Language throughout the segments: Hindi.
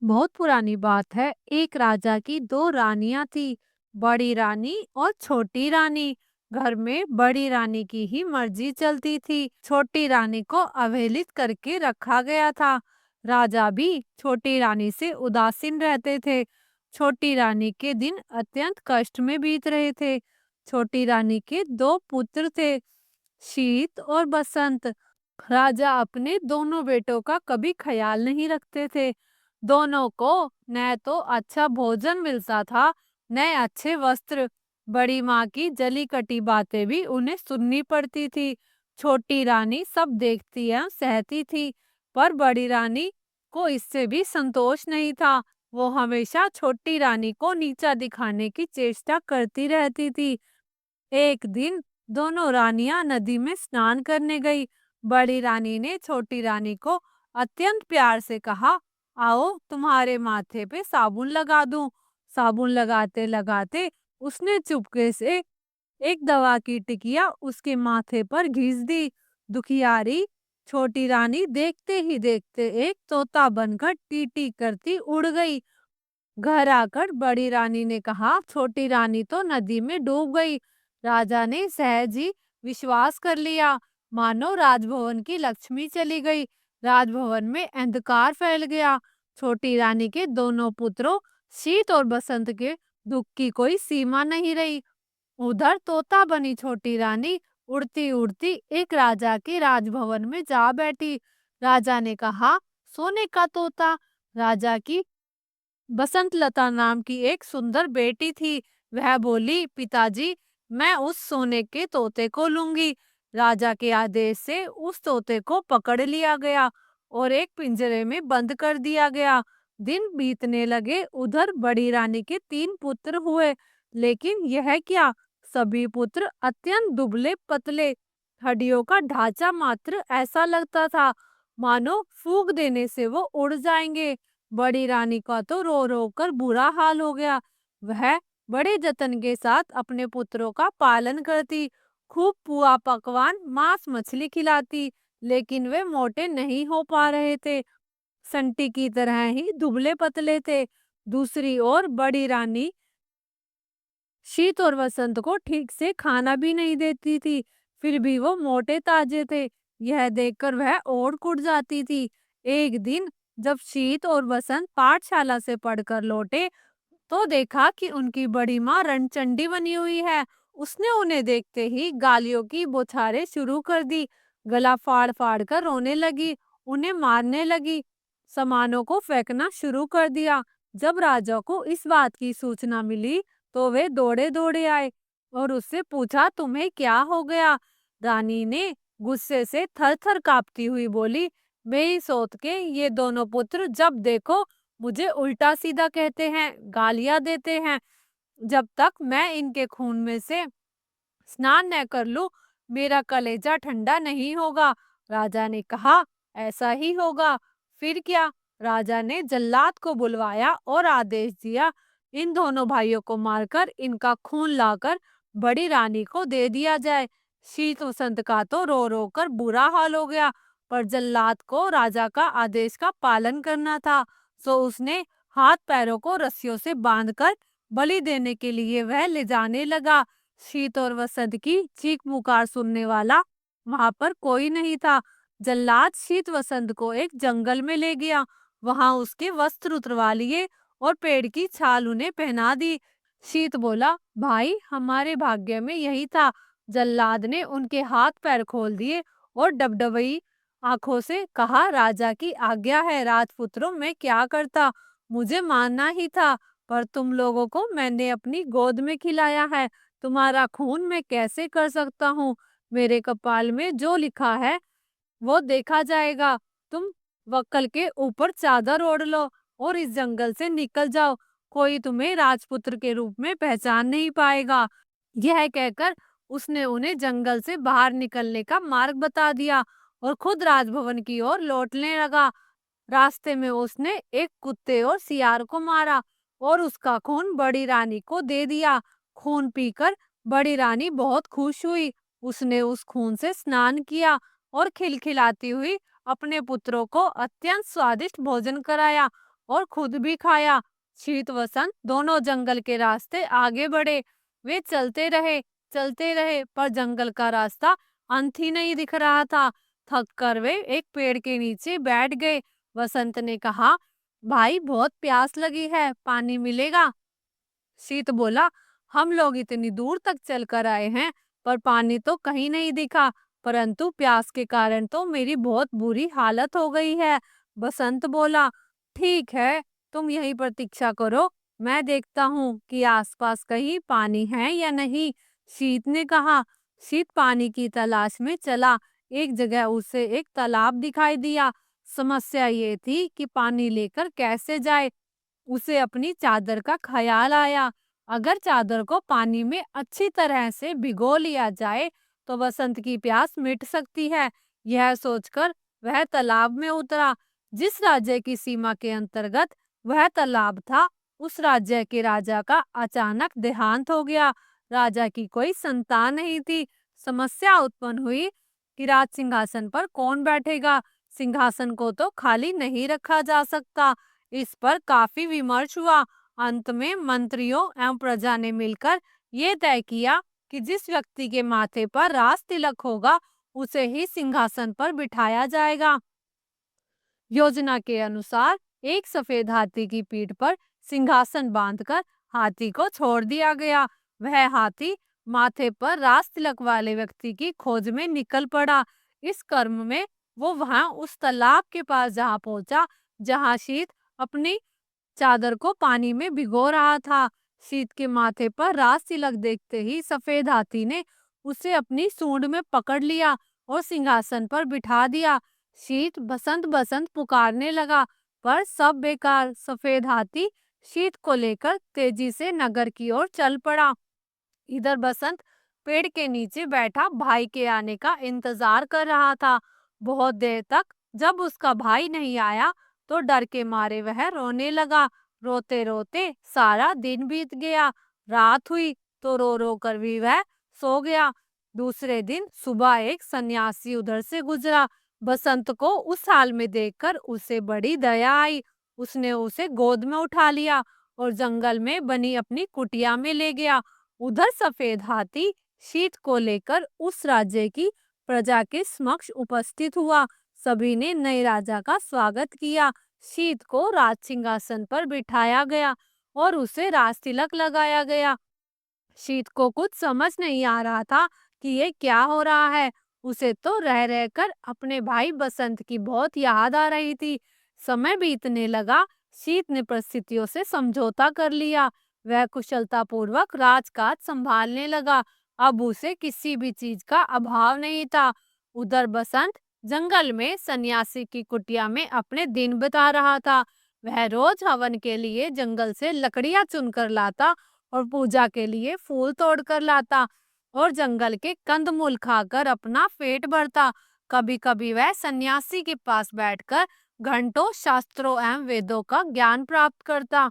बहुत पुरानी बात है। एक राजा की दो रानियां थी, बड़ी रानी और छोटी रानी। घर में बड़ी रानी की ही मर्जी चलती थी, छोटी रानी को अवहेलित करके रखा गया था। राजा भी छोटी रानी से उदासीन रहते थे। छोटी रानी के दिन अत्यंत कष्ट में बीत रहे थे। छोटी रानी के दो पुत्र थे, शीत और बसंत। राजा अपने दोनों बेटों का कभी ख्याल नहीं रखते थे। दोनों को न तो अच्छा भोजन मिलता था, न अच्छे वस्त्र। बड़ी माँ की जली कटी बातें भी उन्हें सुननी पड़ती थी। छोटी रानी सब देखती या सहती थी, पर बड़ी रानी को इससे भी संतोष नहीं था। वो हमेशा छोटी रानी को नीचा दिखाने की चेष्टा करती रहती थी। एक दिन दोनों रानियां नदी में स्नान करने गई। बड़ी रानी ने छोटी रानी को अत्यंत प्यार से कहा, आओ तुम्हारे माथे पे साबुन लगा दूं। साबुन लगाते लगाते उसने चुपके से एक दवा की टिकिया उसके माथे पर घिस दी। दुखियारी छोटी रानी देखते ही देखते एक तोता बनकर टी करती उड़ गई। घर आकर बड़ी रानी ने कहा, छोटी रानी तो नदी में डूब गई। राजा ने सहज ही विश्वास कर लिया, मानो राजभवन की लक्ष्मी चली गई। राजभवन में अंधकार फैल गया। छोटी रानी के दोनों पुत्रों शीत और बसंत के दुख की कोई सीमा नहीं रही। उधर तोता बनी छोटी रानी उड़ती उड़ती एक राजा के राजभवन में जा बैठी। राजा ने कहा, सोने का तोता। राजा की बसंत लता नाम की एक सुंदर बेटी थी। वह बोली, पिताजी, मैं उस सोने के तोते को लूंगी। राजा के आदेश से उस तोते को पकड़ लिया गया और एक पिंजरे में बंद कर दिया गया। दिन बीतने लगे। उधर बड़ी रानी के तीन पुत्र हुए, लेकिन यह क्या, सभी पुत्र अत्यंत दुबले पतले। हड्डियों का ढांचा मात्र ऐसा लगता था मानो फूंक देने से वो उड़ जाएंगे। बड़ी रानी का तो रो रो कर बुरा हाल हो गया। वह बड़े जतन के साथ अपने पुत्रों का पालन करती, खूब पुआ पकवान मांस मछली खिलाती, लेकिन वे मोटे नहीं हो पा रहे थे, संटी की तरह ही दुबले पतले थे। दूसरी ओर बड़ी रानी शीत और वसंत को ठीक से खाना भी नहीं देती थी, फिर भी वो मोटे ताजे थे। यह देखकर वह और कुट जाती थी। एक दिन जब शीत और वसंत पाठशाला से पढ़कर लौटे, तो देखा कि उनकी बड़ी माँ रणचंडी बनी हुई है। उसने उन्हें देखते ही गालियों की बौछारें शुरू कर दी, गला फाड़ फाड़ कर रोने लगी, उन्हें मारने लगी, सामानों को फेंकना शुरू कर दिया। जब राजा को इस बात की सूचना मिली, तो वे दौड़े दौड़े आए और उससे पूछा, तुम्हें क्या हो गया? रानी ने गुस्से से थर थर कांपती हुई बोली, मेरी सौत के ये दोनों पुत्र जब देखो मुझे उल्टा सीधा कहते हैं, गालियां देते हैं। जब तक मैं इनके खून में से स्नान न कर लूं, मेरा कलेजा ठंडा नहीं होगा। राजा ने कहा, ऐसा ही होगा। फिर क्या? राजा ने जल्लाद को बुलवाया और आदेश दिया, इन दोनों भाइयों को मारकर इनका खून लाकर बड़ी रानी को दे दिया जाए। शीत वसंत का तो रो रो कर बुरा हाल हो गया, पर जल्लाद को राजा का आदेश का पालन करना था, सो उसने हाथ पैरों को रस्सियों से बांधकर बलि देने के लिए वह ले जाने लगा। शीत और वसंत की चीख पुकार सुनने वाला वहां पर कोई नहीं था। जल्लाद शीत वसंत को एक जंगल में ले गया। वहां उसके वस्त्र उतरवा लिए और पेड़ की छाल उन्हें पहना दी। शीत बोला, भाई, हमारे भाग्य में यही था। जल्लाद ने उनके हाथ पैर खोल दिए और डबडबई आंखों से कहा, राजा की आज्ञा है राजपुत्रों, मैं क्या करता, मुझे मानना ही था, पर तुम लोगों को मैंने अपनी गोद में खिलाया है, तुम्हारा खून मैं कैसे कर सकता हूँ? मेरे कपाल में जो लिखा है वो देखा जाएगा। तुम वक्कल के ऊपर चादर ओढ़ लो और इस जंगल से निकल जाओ। कोई तुम्हें राजपुत्र के रूप में पहचान नहीं पाएगा। यह कहकर उसने उन्हें जंगल से बाहर निकलने का मार्ग बता दिया और खुद राजभवन की ओर लौटने लगा। रास्ते में उसने एक कुत्ते और सियार को मारा और उसका खून बड़ी रानी को दे दिया। खून पीकर बड़ी रानी बहुत खुश हुई। उसने उस खून से स्नान किया और खिलखिलाती हुई अपने पुत्रों को अत्यंत स्वादिष्ट भोजन कराया। और खुद भी खाया। शीत वसंत दोनों जंगल के रास्ते आगे बढ़े। वे चलते रहे, पर जंगल का रास्ता अंत ही नहीं दिख रहा था। थक कर वे एक पेड़ के नीचे बैठ गए। वसंत ने कहा, भाई बहुत प्यास लगी है, पानी मिलेगा? शीत बोला, हम लोग इतनी दूर तक चल कर आए हैं, पर पानी तो कहीं नहीं दिखा। परंतु प्यास के कारण तो मेरी बहुत बुरी हालत हो गई है। बसंत बोला, ठीक है, तुम यहीं प्रतीक्षा करो, मैं देखता हूँ कि आसपास कहीं पानी है या नहीं। शीत ने कहा। शीत पानी की तलाश में चला। एक जगह उसे एक तालाब दिखाई दिया। समस्या ये थी कि पानी लेकर कैसे जाए। उसे अपनी चादर का ख्याल आया। अगर चादर को पानी में अच्छी तरह से भिगो लिया जाए तो वसंत की प्यास मिट सकती है। यह सोचकर वह तालाब में उतरा। जिस राज्य की सीमा के अंतर्गत वह तालाब था, उस राज्य के राजा का अचानक देहांत हो गया। राजा की कोई संतान नहीं थी। समस्या उत्पन्न हुई कि राज सिंहासन पर कौन बैठेगा। सिंहासन को तो खाली नहीं रखा जा सकता। इस पर काफी विमर्श हुआ। अंत में मंत्रियों एवं प्रजा ने मिलकर ये तय किया कि जिस व्यक्ति के माथे पर राज तिलक होगा, उसे ही सिंहासन पर बिठाया जाएगा। योजना के अनुसार एक सफेद हाथी की पीठ पर सिंहासन बांधकर हाथी को छोड़ दिया गया। वह हाथी माथे पर राज तिलक वाले व्यक्ति की खोज में निकल पड़ा। इस कर्म में वो वहां उस तालाब के पास जहाँ पहुंचा, जहाँ शीत अपनी चादर को पानी में भिगो रहा था। शीत के माथे पर राज तिलक देखते ही सफेद हाथी ने उसे अपनी सूंड में पकड़ लिया और सिंहासन पर बिठा दिया। शीत बसंत बसंत पुकारने लगा, पर सब बेकार। सफेद हाथी शीत को लेकर तेजी से नगर की ओर चल पड़ा। इधर बसंत पेड़ के नीचे बैठा भाई के आने का इंतजार कर रहा था। बहुत देर तक जब उसका भाई नहीं आया तो डर के मारे वह रोने लगा। रोते रोते सारा दिन बीत गया। रात हुई तो रो रो कर भी वह सो गया। दूसरे दिन सुबह एक सन्यासी उधर से गुजरा। बसंत को उस हाल में देखकर उसे बड़ी दया आई। उसने उसे गोद में उठा लिया और जंगल में बनी अपनी कुटिया में ले गया। उधर सफेद हाथी शीत को लेकर उस राज्य की प्रजा के समक्ष उपस्थित हुआ। सभी ने नए राजा का स्वागत किया। शीत को राज सिंहासन पर बिठाया गया और उसे राज तिलक लगाया गया। शीत को कुछ समझ नहीं आ रहा था कि ये क्या हो रहा है। उसे तो रह रहकर अपने भाई बसंत की बहुत याद आ रही थी। समय बीतने लगा। शीत ने परिस्थितियों से समझौता कर लिया। वह कुशलतापूर्वक राजकाज संभालने लगा। अब उसे किसी भी चीज का अभाव नहीं था। उधर बसंत जंगल में सन्यासी की कुटिया में अपने दिन बिता रहा था। वह रोज हवन के लिए जंगल से लकड़ियां चुनकर लाता और पूजा के लिए फूल तोड़ कर लाता और जंगल के कंदमूल खाकर अपना पेट भरता। कभी कभी वह सन्यासी के पास बैठकर घंटों शास्त्रों एवं वेदों का ज्ञान प्राप्त करता।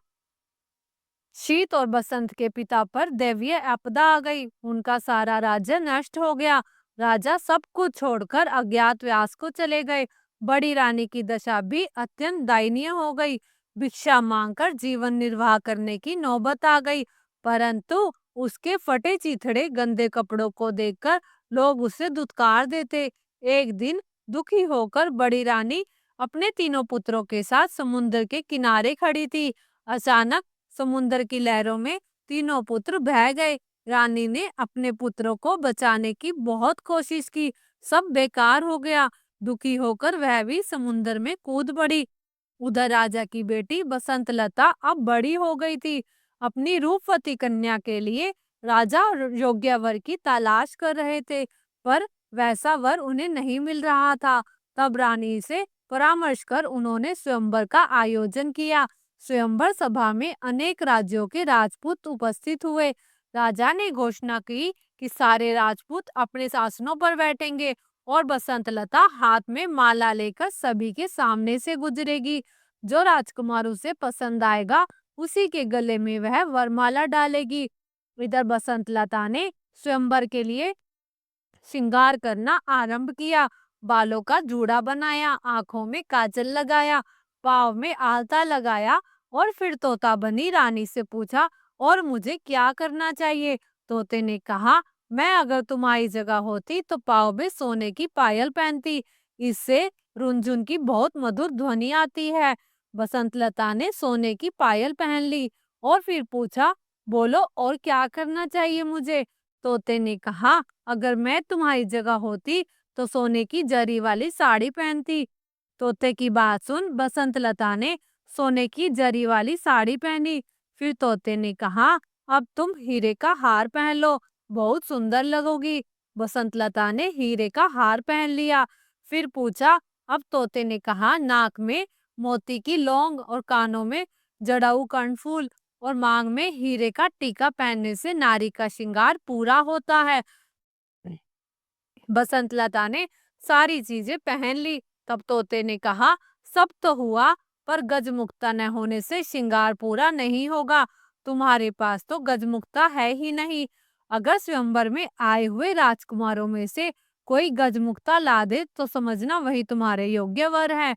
शीत और बसंत के पिता पर दैवीय आपदा आ गई। उनका सारा राज्य नष्ट हो गया। राजा सब कुछ छोड़कर अज्ञातवास को चले गए। बड़ी रानी की दशा भी अत्यंत दयनीय हो गई। भिक्षा मांगकर जीवन निर्वाह करने की नौबत आ गई। परंतु उसके फटे चिथड़े गंदे कपड़ों को देखकर लोग उसे दुत्कार देते। एक दिन दुखी होकर बड़ी रानी अपने तीनों पुत्रों के साथ समुद्र के किनारे खड़ी थी। अचानक समुद्र की लहरों में तीनों पुत्र बह गए। रानी ने अपने पुत्रों को बचाने की बहुत कोशिश की, सब बेकार हो गया। दुखी होकर वह भी समुद्र में कूद पड़ी। उधर राजा की बेटी बसंत लता अब बड़ी हो गई थी। अपनी रूपवती कन्या के लिए राजा योग्य वर की तलाश कर रहे थे, पर वैसा वर उन्हें नहीं मिल रहा था। तब रानी से परामर्श कर उन्होंने स्वयंवर का आयोजन किया। स्वयंवर सभा में अनेक राज्यों के राजपूत उपस्थित हुए। राजा ने घोषणा की कि सारे राजपूत अपने आसनों पर बैठेंगे और बसंत लता हाथ में माला लेकर सभी के सामने से गुजरेगी। जो राजकुमार उसे पसंद आएगा, उसी के गले में वह वरमाला डालेगी। इधर बसंत लता ने स्वयंवर के लिए श्रृंगार करना आरंभ किया। बालों का जूड़ा बनाया, आंखों में काजल लगाया, पाँव में आलता लगाया और फिर तोता बनी रानी से पूछा, और मुझे क्या करना चाहिए? तोते ने कहा, मैं अगर तुम्हारी जगह होती तो पाँव में सोने की पायल पहनती, इससे रुनझुन की बहुत मधुर ध्वनि आती है। बसंत लता ने सोने की पायल पहन ली और फिर पूछा, बोलो और क्या करना चाहिए मुझे? तोते ने कहा, अगर मैं तुम्हारी जगह होती तो सोने की जरी वाली साड़ी पहनती। तोते की बात सुन बसंत लता ने सोने की जरी वाली साड़ी पहनी। फिर तोते ने कहा, अब तुम हीरे का हार पहन लो, बहुत सुंदर लगोगी। बसंत लता ने हीरे का हार पहन लिया। फिर पूछा, अब तोते ने कहा, नाक में मोती की लौंग और कानों में जड़ाऊ कर्णफूल और मांग में हीरे का टीका पहनने से नारी का श्रृंगार पूरा होता है। बसंत लता ने सारी चीजें पहन ली। तब तोते ने कहा, सब तो हुआ, पर गजमुक्ता न होने से श्रृंगार पूरा नहीं होगा। तुम्हारे पास तो गजमुक्ता है ही नहीं। अगर स्वयंवर में आए हुए राजकुमारों में से कोई गजमुक्ता ला दे तो समझना वही तुम्हारे योग्य वर है।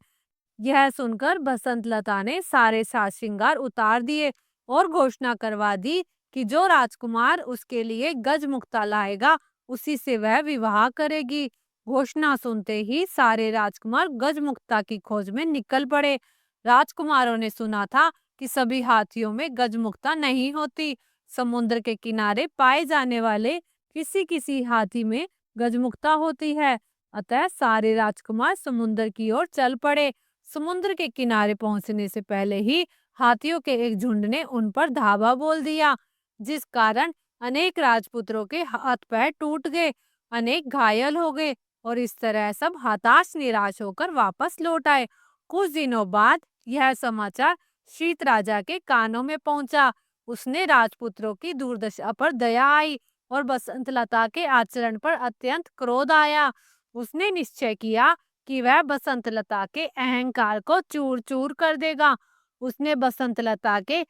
यह सुनकर बसंत लता ने सारे साज श्रृंगार उतार दिए और घोषणा करवा दी कि जो राजकुमार उसके लिए गजमुक्ता लाएगा उसी से वह विवाह करेगी। घोषणा सुनते ही सारे राजकुमार गजमुक्ता की खोज में निकल पड़े। राजकुमारों ने सुना था कि सभी हाथियों में गजमुक्ता नहीं होती। समुद्र के किनारे पाए जाने वाले किसी किसी हाथी में गजमुक्ता होती है। अतः सारे राजकुमार समुद्र की ओर चल पड़े। समुद्र के किनारे पहुंचने से पहले ही हाथियों के एक झुंड ने उन पर धावा बोल दिया, जिस कारण अनेक राजपुत्रों के हाथ पैर टूट गए, अनेक घायल हो गए और इस तरह सब हताश निराश होकर वापस लौट आए। कुछ दिनों बाद यह समाचार शीत राजा के कानों में पहुंचा। उसने राजपुत्रों की दुर्दशा पर दया आई और बसंत लता के आचरण पर अत्यंत क्रोध आया। उसने निश्चय किया कि वह बसंत लता के अहंकार को चूर चूर कर देगा। उसने बसंत लता के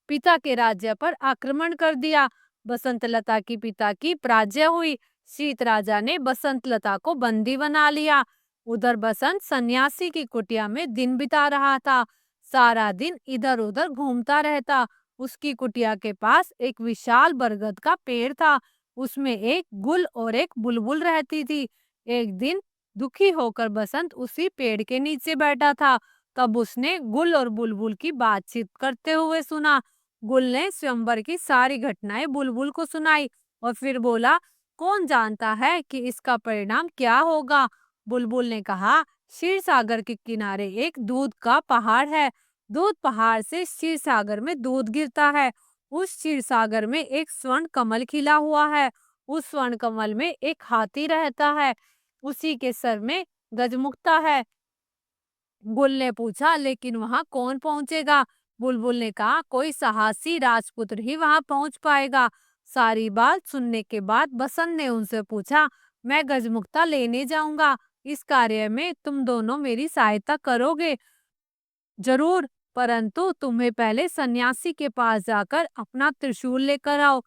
पिता के राज्य पर आक्रमण कर दिया। बसंत लता की पिता की पराजय हुई। शीत राजा ने बसंत लता को बंदी बना लिया। उधर बसंत सन्यासी की कुटिया में दिन बिता रहा था। सारा दिन इधर उधर घूमता रहता। उसकी कुटिया के पास एक विशाल बरगद का पेड़ था। उसमें एक गुल और एक बुलबुल रहती थी। एक दिन दुखी होकर बसंत उसी पेड़ के नीचे बैठा था। तब उसने गुल और बुलबुल की बातचीत करते हुए सुना। गुल ने स्वयंवर की सारी घटनाएं बुलबुल को सुनाई और फिर बोला, कौन जानता है कि इसका परिणाम क्या होगा? बुलबुल ने कहा, क्षीर सागर के किनारे एक दूध का पहाड़ है। दूध पहाड़ से क्षीर सागर में दूध गिरता है। उस क्षीर सागर में एक स्वर्ण कमल खिला हुआ है। उस स्वर्ण कमल में एक हाथी रहता है। उसी के सर में गजमुक्ता है। गुल ने पूछा, लेकिन वहां कौन पहुंचेगा? बुलबुल ने कहा, कोई साहसी राजपुत्र ही वहां पहुंच पाएगा। सारी बात सुनने के बाद बसंत ने उनसे पूछा, मैं गजमुक्ता लेने जाऊंगा, इस कार्य में तुम दोनों मेरी सहायता करोगे? जरूर, परंतु तुम्हें पहले सन्यासी के पास जाकर अपना त्रिशूल लेकर आओ।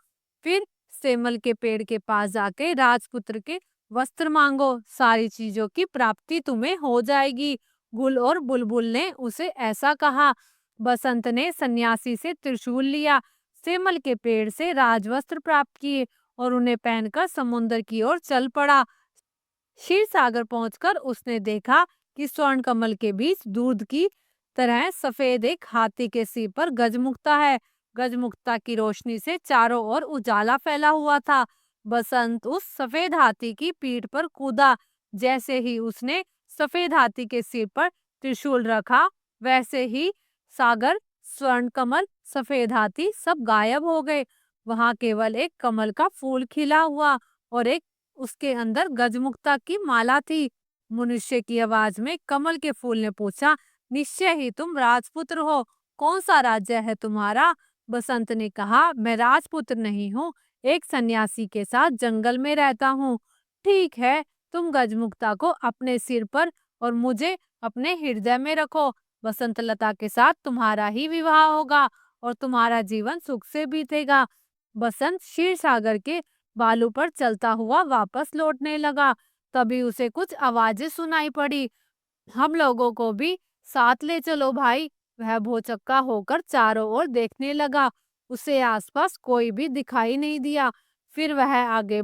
फिर सेमल के पेड़ के पास जाके राजपुत्र के वस्त्र मांगो। सारी चीजों की प्राप्ति तुम्हें हो जाएगी। गुल और बुलबुल ने उसे ऐसा कहा। बसंत ने सन्यासी से त्रिशूल लिया, सेमल के पेड़ से राजवस्त्र प्राप्त किए और उन्हें पहनकर समुद्र की ओर चल पड़ा। क्षीर सागर पहुंचकर उसने देखा कि स्वर्ण कमल के बीच दूध की तरह सफेद एक हाथी के सिर पर गजमुक्ता है। गजमुक्ता की रोशनी से चारों ओर उजाला फैला हुआ था। बसंत उस सफेद हाथी की पीठ पर कूदा। जैसे ही उसने सफेद हाथी के सिर पर त्रिशूल रखा, वैसे ही सागर, स्वर्ण कमल, सफेद हाथी सब गायब हो गए। वहां केवल एक कमल का फूल खिला हुआ और एक उसके अंदर गजमुक्ता की माला थी। मनुष्य की आवाज में कमल के फूल ने पूछा, निश्चय ही तुम राजपुत्र हो, कौन सा राज्य है तुम्हारा? बसंत ने कहा, मैं राजपुत्र नहीं हूँ, एक सन्यासी के साथ जंगल में रहता हूँ। ठीक है, तुम गजमुक्ता को अपने सिर पर और मुझे अपने हृदय में रखो। बसंत लता के साथ तुम्हारा ही विवाह होगा और तुम्हारा जीवन सुख से बीतेगा। बसंत क्षीर सागर के बालू पर चलता हुआ वापस लौटने लगा। तभी उसे कुछ आवाजें सुनाई पड़ी। हम लोगों को भी साथ ले चलो भाई। वह भौचक्का होकर चारों ओर देखने लगा। उसे आसपास कोई भी दिखाई नहीं दिया। फिर वह आगे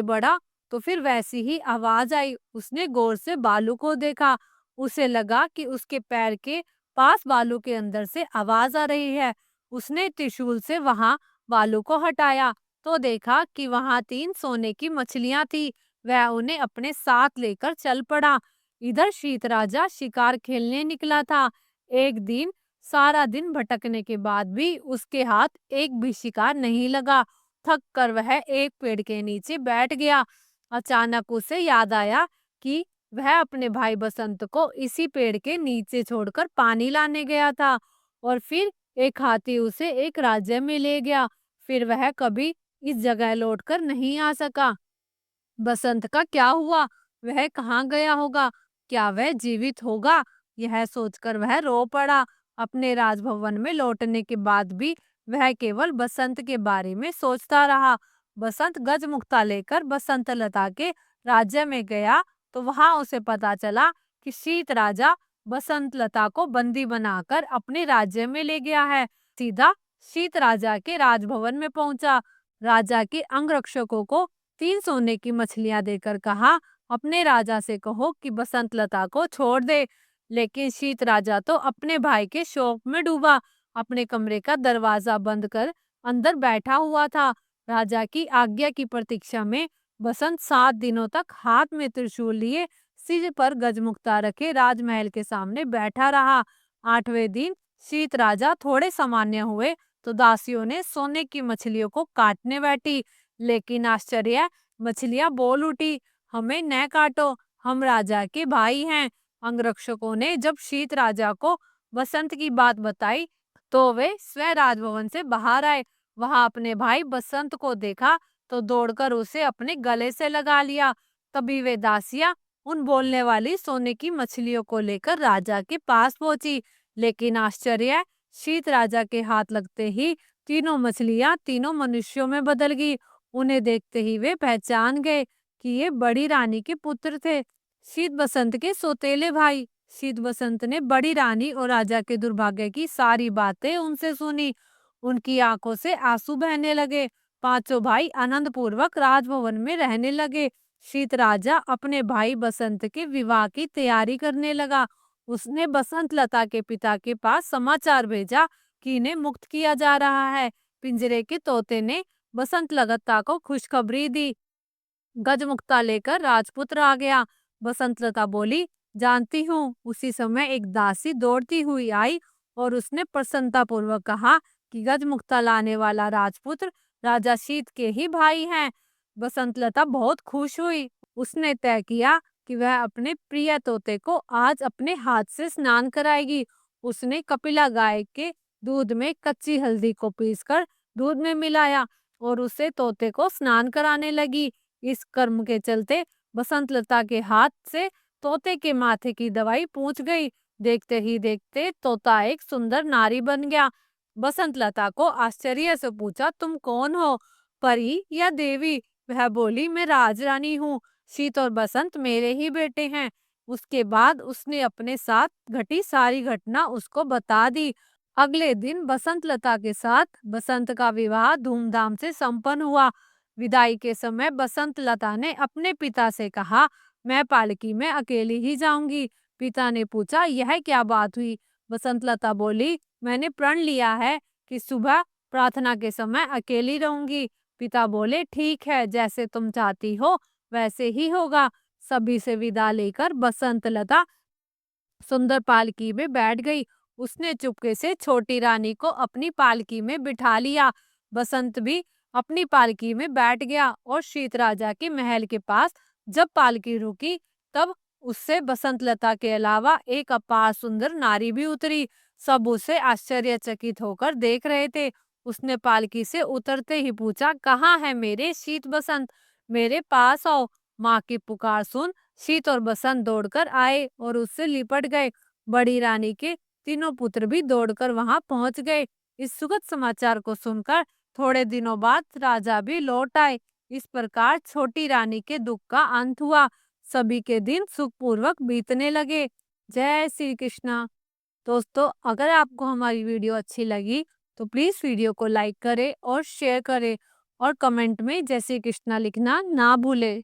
बढ़ा तो फिर वैसी ही आवाज आई। उसने गौर से बालू को देखा। उसे लगा कि उसके पैर के पास बालू के अंदर से आवाज आ रही है। उसने त्रिशूल से वहां बालू को हटाया तो देखा कि वहां 3 सोने की मछलियां थी। वह उन्हें अपने साथ लेकर चल पड़ा। इधर शीत राजा शिकार खेलने निकला था। एक दिन सारा दिन भटकने के बाद भी उसके हाथ एक भी शिकार नहीं लगा। थक कर वह एक पेड़ के नीचे बैठ गया। अचानक उसे याद आया कि वह अपने भाई बसंत को इसी पेड़ के नीचे छोड़कर पानी लाने गया था। और फिर एक हाथी उसे एक राज्य में ले गया। फिर वह कभी इस जगह लौटकर नहीं आ सका। बसंत का क्या हुआ? वह कहाँ गया होगा? क्या वह जीवित होगा? यह सोचकर वह रो पड़ा। अपने राजभवन में लौटने के बाद भी वह केवल बसंत के बारे में सोचता रहा। बसंत गजमुक्ता लेकर बसंत लता के राज्य में गया तो वहां उसे पता चला कि शीत राजा बसंत लता को बंदी बनाकर अपने राज्य में ले गया है। सीधा शीत राजा के राजभवन में पहुंचा। राजा के अंगरक्षकों को 3 सोने की मछलियां देकर कहा, अपने राजा से कहो कि बसंत लता को छोड़ दे। लेकिन शीत राजा तो अपने भाई के शोक में डूबा, अपने कमरे का दरवाजा बंद कर अंदर बैठा हुआ था। राजा की आज्ञा की प्रतीक्षा में बसंत 7 दिनों तक हाथ में त्रिशूल लिए, सिर पर गजमुक्ता रखे राजमहल के सामने बैठा रहा। 8वें दिन शीत राजा थोड़े सामान्य हुए तो दासियों ने सोने की मछलियों को काटने बैठी। लेकिन आश्चर्य, मछलियां बोल उठी, हमें न काटो, हम राजा के भाई हैं। अंगरक्षकों ने जब शीत राजा को बसंत की बात बताई तो वे स्वयं राजभवन से बाहर आए। वहां अपने भाई बसंत को देखा तो दौड़कर उसे अपने गले से लगा लिया। तभी वे दासियां उन बोलने वाली सोने की मछलियों को लेकर राजा के पास पहुंची। लेकिन आश्चर्य, शीत राजा के हाथ लगते ही तीनों मछलियां तीनों मनुष्यों में बदल गई। उन्हें देखते ही वे पहचान गए कि ये बड़ी रानी के पुत्र थे, शीत बसंत के सौतेले भाई। शीत बसंत ने बड़ी रानी और राजा के दुर्भाग्य की सारी बातें उनसे सुनी। उनकी आंखों से आंसू बहने लगे। पांचों भाई आनंद पूर्वक राजभवन में रहने लगे। शीत राजा अपने भाई बसंत के विवाह की तैयारी करने लगा। उसने बसंत लता के पिता के पास समाचार भेजा कि इन्हें मुक्त किया जा रहा है। पिंजरे के तोते ने बसंत लता को खुशखबरी दी। गजमुक्ता लेकर राजपुत्र आ गया। बसंत लता बोली, जानती हूँ। उसी समय एक दासी दौड़ती हुई आई और उसने प्रसन्नता पूर्वक कहा कि गजमुक्ता लाने वाला राजपुत्र राजा शीत के ही भाई हैं। बसंत लता बहुत खुश हुई। उसने तय किया कि वह अपने प्रिय तोते को आज अपने हाथ से स्नान कराएगी। उसने कपिला गाय के दूध में कच्ची हल्दी को पीसकर दूध में मिलाया और उसे तोते को स्नान कराने लगी। इस कर्म के चलते बसंत लता के हाथ से तोते के माथे की दवाई पहुंच गई। देखते ही देखते तोता एक सुंदर नारी बन गया। बसंत लता को आश्चर्य से पूछा, तुम कौन हो, परी या देवी? वह बोली, मैं राजरानी हूँ। शीत और बसंत मेरे ही बेटे हैं। उसके बाद उसने अपने साथ घटी सारी घटना उसको बता दी। अगले दिन बसंत लता के साथ बसंत का विवाह धूमधाम से संपन्न हुआ। विदाई के समय बसंत लता ने अपने पिता से कहा, मैं पालकी में अकेली ही जाऊंगी। पिता ने पूछा, यह क्या बात हुई? बसंत लता बोली, मैंने प्रण लिया है कि सुबह प्रार्थना के समय अकेली रहूंगी। पिता बोले, ठीक है, जैसे तुम चाहती हो वैसे ही होगा। सभी से विदा लेकर बसंत लता सुंदर पालकी में बैठ गई। उसने चुपके से छोटी रानी को अपनी पालकी में बिठा लिया। बसंत भी अपनी पालकी में बैठ गया और शीत राजा के महल के पास जब पालकी रुकी तब उससे बसंत लता के अलावा एक अपार सुंदर नारी भी उतरी। सब उसे आश्चर्यचकित होकर देख रहे थे। उसने पालकी से उतरते ही पूछा, कहाँ है मेरे शीत बसंत? मेरे पास आओ। माँ की पुकार सुन शीत और बसंत दौड़कर आए और उससे लिपट गए। बड़ी रानी के तीनों पुत्र भी दौड़कर वहां पहुंच गए। इस सुखद समाचार को सुनकर थोड़े दिनों बाद राजा भी लौट आए। इस प्रकार छोटी रानी के दुख का अंत हुआ। सभी के दिन सुखपूर्वक बीतने लगे। जय श्री कृष्णा। दोस्तों, अगर आपको हमारी वीडियो अच्छी लगी तो प्लीज वीडियो को लाइक करें और शेयर करें और कमेंट में जय श्री कृष्णा लिखना ना भूलें।